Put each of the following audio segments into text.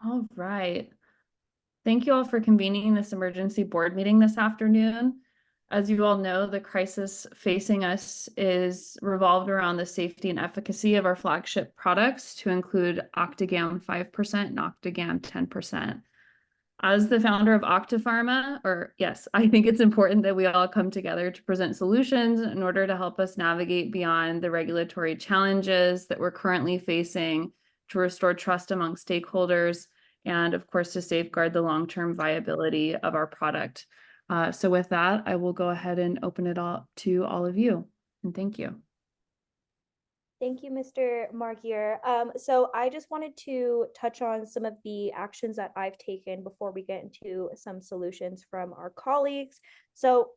All right. Thank you all for convening this emergency board meeting this afternoon. As you all know, the crisis facing us is revolved around the safety and efficacy of our flagship products to include Octagam 5% and Octagam 10%. As the founder of Octapharma, or yes, I think it's important that we all come together to present solutions in order to help us navigate beyond the regulatory challenges that we're currently facing to restore trust among stakeholders and, of course, to safeguard the long-term viability of our product. So with that, I will go ahead and open it up to all of you. And thank you. Thank you, Mr. Margier. So I just wanted to touch on some of the actions that I've taken before we get into some solutions from our colleagues. So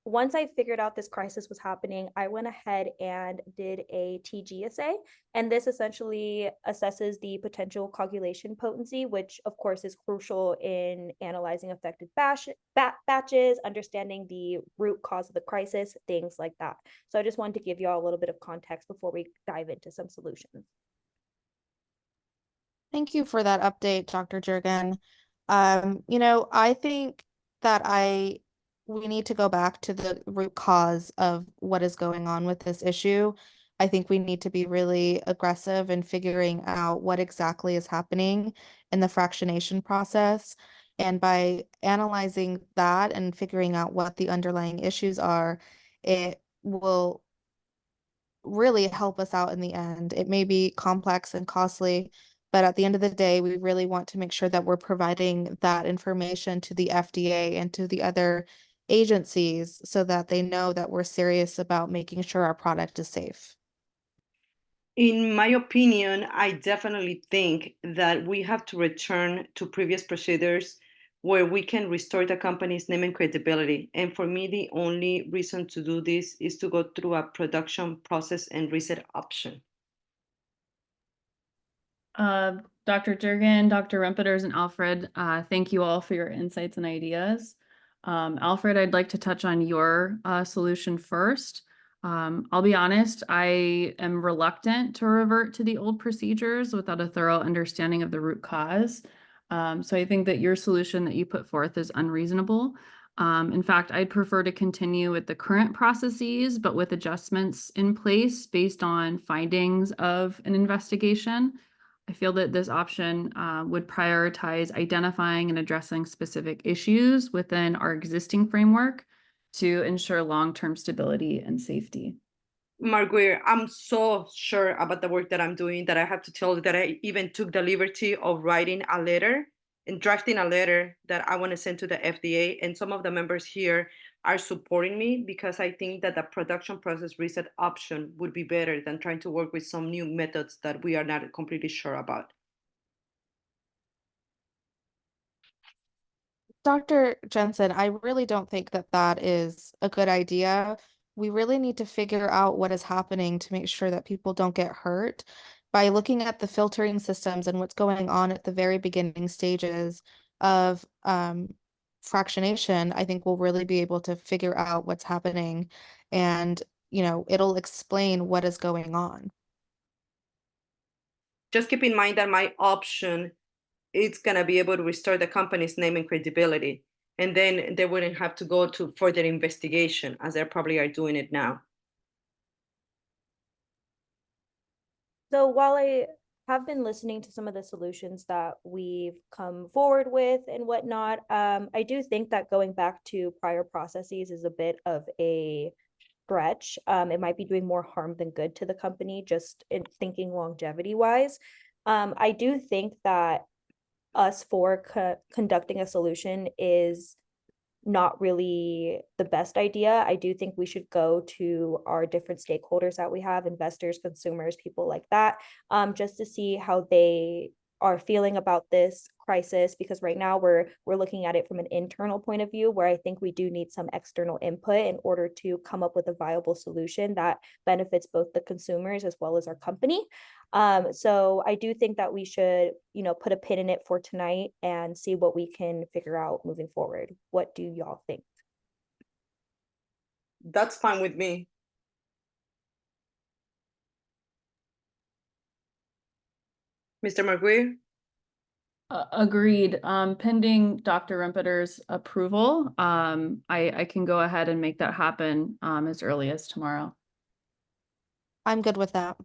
once I figured out this crisis was happening, I went ahead and did a TG assay. And this essentially assesses the potential coagulation potency, which of course is crucial in analyzing affected batches, understanding the root cause of the crisis, things like that. So I just wanted to give you all a little bit of context before we dive into some solutions. Thank you for that update, Dr. Jurgen. I think that we need to go back to the root cause of what is going on with this issue. I think we need to be really aggressive in figuring out what exactly is happening in the fractionation process. And by analyzing that and figuring out what the underlying issues are, it will really help us out in the end. It may be complex and costly, but at the end of the day, we really want to make sure that we're providing that information to the FDA and to the other agencies so that they know that we're serious about making sure our product is safe. In my opinion, I definitely think that we have to return to previous procedures where we can restore the company's name and credibility. And for me, the only reason to do this is to go through a production process and reset option. Dr. Jurgen, Dr. Rumpeters, and Alfred, thank you all for your insights and ideas. Alfred, I'd like to touch on your solution first. I'll be honest, I am reluctant to revert to the old procedures without a thorough understanding of the root cause. So I think that your solution that you put forth is unreasonable. In fact, I'd prefer to continue with the current processes, but with adjustments in place based on findings of an investigation. I feel that this option would prioritize identifying and addressing specific issues within our existing framework to ensure long-term stability and safety. Marguerite, I'm so sure about the work that I'm doing that I have to tell you that I even took the liberty of writing a letter and drafting a letter that I want to send to the FDA. And some of the members here are supporting me because I think that the production process reset option would be better than trying to work with some new methods that we are not completely sure about. Dr. Jensen, I really don't think that that is a good idea. We really need to figure out what is happening to make sure that people don't get hurt. By looking at the filtering systems and what's going on at the very beginning stages of fractionation, I think we'll really be able to figure out what's happening and, it'll explain what is going on. Just keep in mind that my option it's going to be able to restore the company's name and credibility. And then they wouldn't have to go to further investigation as they probably are doing it now. So while I have been listening to some of the solutions that we've come forward with and whatnot, I do think that going back to prior processes is a bit of a stretch. It might be doing more harm than good to the company, just in thinking longevity wise. I do think that us for conducting a solution is not really the best idea. I do think we should go to our different stakeholders that we have, investors, consumers, people like that, just to see how they are feeling about this crisis, because right now we're looking at it from an internal point of view, where I think we do need some external input in order to come up with a viable solution that benefits both the consumers as well as our company. So I do think that we should, put a pin in it for tonight and see what we can figure out moving forward. What do y'all think? That's fine with me. Mr. Marguerite? Agreed. Pending Dr. Rumpeter's approval, I can go ahead and make that happen, as early as tomorrow. I'm good with that.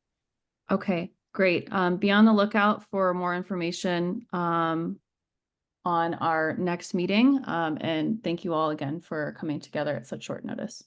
Okay, great. Be on the lookout for more information, on our next meeting. And thank you all again for coming together at such short notice.